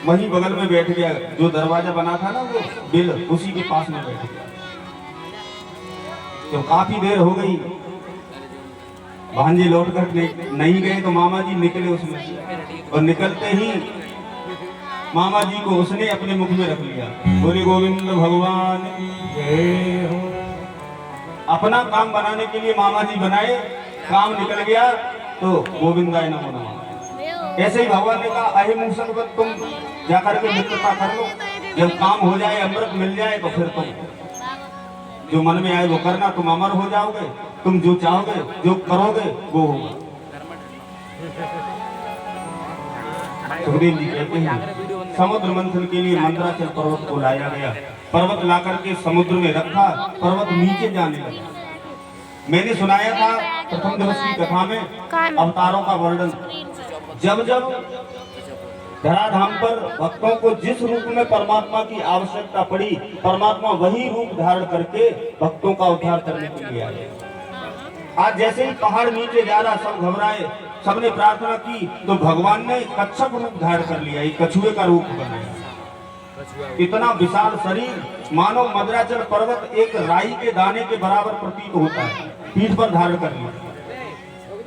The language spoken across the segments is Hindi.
वहीं बगल में बैठ गया, जो दरवाजा बना था ना वो बिल, उसी के पास में बैठ गया। तो काफी देर हो गई, भांजे लौट कर नहीं गए तो मामा जी निकले उसमें, और निकलते ही मामा जी को उसने अपने मुख में रख लिया। बोले गोविंद भगवान जय हो। अपना काम बनाने के लिए मामा जी बनाए, काम निकल गया तो गोविंदाय नमो नमः। ऐसे ही भगवान ने कहा अहे मूसक तुम जाकर के मित्रता कर लो, जब काम हो जाए अमृत मिल जाए तो फिर तुम जो मन में आए वो करना, तुम अमर हो जाओगे, तुम जो चाहोगे जो करोगे वो होगा। सुखदेव जी कहते हैं समुद्र मंथन के लिए मंदराचल पर्वत को लाया गया, पर्वत लाकर के समुद्र में रखा, पर्वत नीचे जाने लगा। मैंने सुनाया था प्रथम दिवस की कथा में अवतारों का वर्णन, जब जब धराधाम पर भक्तों को जिस रूप में परमात्मा की आवश्यकता पड़ी, परमात्मा वही रूप धारण करके भक्तों का उद्धार करने के लिए आए। आज जैसे ही पहाड़ नीचे जा रहा, सब घबराए, सबने प्रार्थना की तो भगवान ने कच्छप रूप धारण कर लिया, एक कछुए का रूप बनाया। इतना विशाल शरीर, मानो मद्राचल पर्वत एक राई के दाने के बराबर प्रतीत होता है, पीठ पर धारण कर लिया।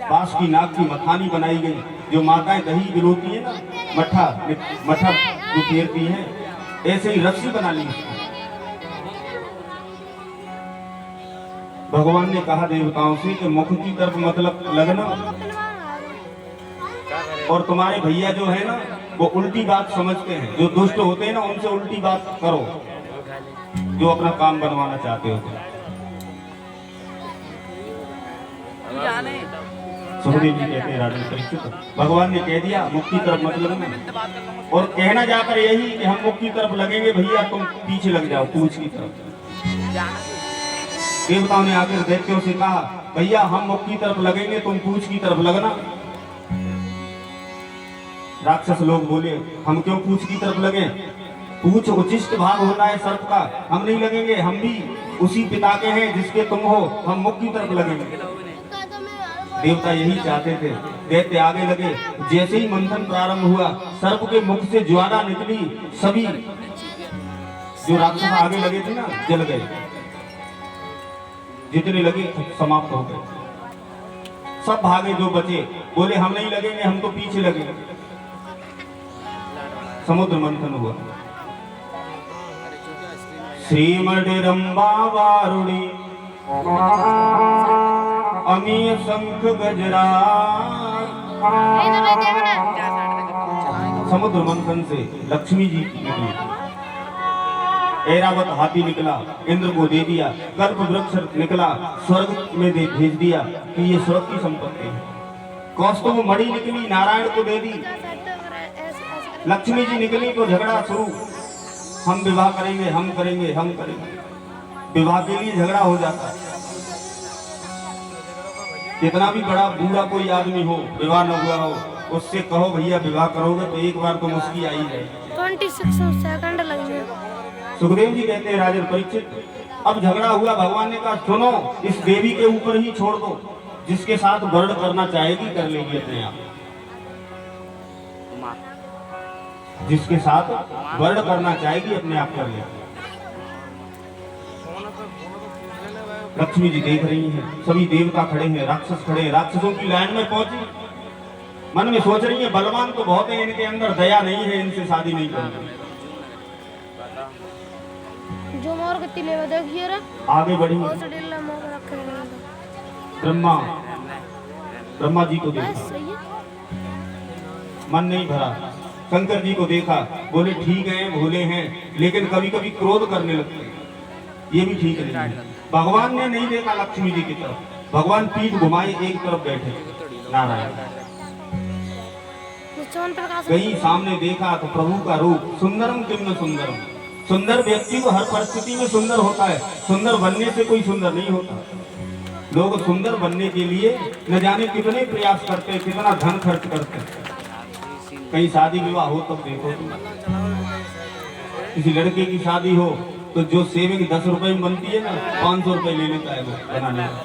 बांस की नाक की मखानी बनाई गई, जो माताएं दही गिलोती है ना, मठा जो फेरती है, ऐसे ही रस्सी बना ली। भगवान ने कहा देवताओं से कि मुख की तरफ मतलब लगना, और तुम्हारे भैया जो है ना वो उल्टी बात समझते हैं, जो दुष्ट होते हैं ना उनसे उल्टी बात करो, जो अपना काम बनवाना चाहते हो। सुखदेव जी कहते हैं राजन परीक्षित, भगवान ने कह दिया मुख की तरफ मत लगना, और कहना जाकर यही कि हम मुख की तरफ लगेंगे, भैया तुम पीछे लग जाओ पूंछ की तरफ। देवताओं ने आकर दैत्यों से कहा भैया हम मुख की तरफ लगेंगे, तुम पूंछ की तरफ लगना। राक्षस लोग बोले हम क्यों पूंछ की तरफ लगे, पूंछ उचिष्ट भाग होता है सर्प का, हम नहीं लगेंगे, हम भी उसी पिता के हैं जिसके तुम हो, हम मुख की तरफ लगेंगे। देवता यही चाहते थे। दैत्य आगे लगे, जैसे ही मंथन प्रारंभ हुआ सर्प के मुख से ज्वाला निकली, सभी जो राक्षस आगे लगे थे ना जल गए, जितने लगे समाप्त हो गए, सब भागे जो बचे, बोले हम नहीं लगेंगे, हम तो पीछे लगे। समुद्र मंथन हुआ। श्रीमडिरंबा वारुणी अमीय शंख गजरा। समुद्र मंथन से लक्ष्मी जी निकली, ऐरावत हाथी निकला, इंद्र को दे दिया, कल्प वृक्ष निकला, स्वर्ग में भेज दिया कि ये स्वर्ग की संपत्ति है। कौस्तुभ मणि निकली, नारायण को दे दी। लक्ष्मी जी निकली तो झगड़ा शुरू, हम विवाह करेंगे, हम करेंगे, हम करेंगे। विवाह के लिए झगड़ा हो जाता है। कितना भी बड़ा बूढ़ा कोई आदमी हो, विवाह न हुआ हो, उससे कहो भैया विवाह करोगे तो एक बार तो मुश्किल आई है। 26 सेकंड लगे। सुखदेव जी कहते हैं राजन परीक्षित, अब झगड़ा हुआ, भगवान ने कहा सुनो इस देवी के ऊपर ही छोड़ दो, जिसके साथ वर्ण करना चाहेगी कर लेगी अपने आप, जिसके साथ वर्ण करना चाहेगी अपने आप कर लेगी। लक्ष्मी जी देख रही हैं, सभी देवता खड़े हैं, राक्षस खड़े हैं, राक्षसों की लाइन में पहुंची, मन में सोच रही है बलवान तो बहुत है, इनके अंदर दया नहीं है, इनसे शादी नहीं करनी। जो मोर गति ले देखिए रे, आगे बढ़ी, ब्रह्मा जी को देखा, मन नहीं भरा। शंकर जी को देखा, बोले ठीक है भोले हैं, लेकिन कभी कभी क्रोध करने लगते हैं, ये भी ठीक नहीं है। भगवान ने नहीं देखा लक्ष्मी जी की तरफ, भगवान पीठ घुमाए एक तरफ बैठे नारायण। कहीं सामने देखा तो प्रभु का रूप, सुंदरम किम्न सुंदरम। सुंदर व्यक्ति को हर परिस्थिति में सुंदर होता है, सुंदर बनने से कोई सुंदर नहीं होता। लोग सुंदर बनने के लिए न जाने कितने प्रयास करते, कितना धन खर्च करते। कहीं शादी विवाह हो तब देखो, किसी लड़के की शादी हो तो जो सेविंग 10 रुपए में बनती है ना, 500 रुपए ले लेता है वो बनाने का,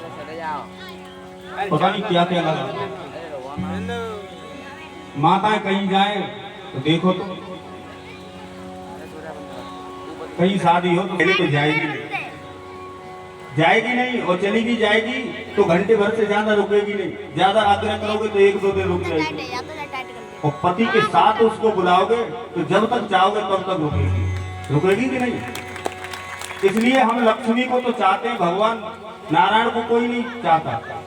पता नहीं क्या क्या लगा। माताएं कहीं जाए तो देखो तो कहीं शादी हो तो पहले तो जाएगी नहीं, जाएगी नहीं, और चली भी जाएगी तो घंटे भर से ज्यादा रुकेगी नहीं। ज्यादा आग्रह करोगे तो 1-2 दिन रुक जाएगी, और पति के साथ उसको बुलाओगे तो जब तक चाहोगे तब तक रुकेगी, रुकेगी कि नहीं। इसलिए हम लक्ष्मी को तो चाहते हैं, भगवान नारायण को कोई नहीं चाहता।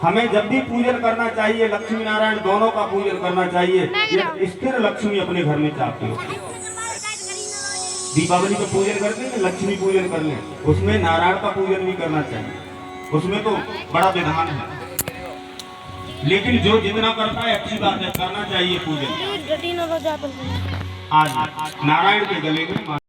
हमें जब भी पूजन करना चाहिए, लक्ष्मी नारायण दोनों का पूजन करना चाहिए। ये स्थिर लक्ष्मी अपने घर में चाहते हो। दीपावली का पूजन करते हैं, लक्ष्मी पूजन कर लें, उसमें नारायण का पूजन भी करना चाहिए, उसमें तो बड़ा विधान है। लेकिन जो जितना करता है अच्छी बात है, करना चाहिए पूजन। गटी न बजा तो आज नारायण के गले में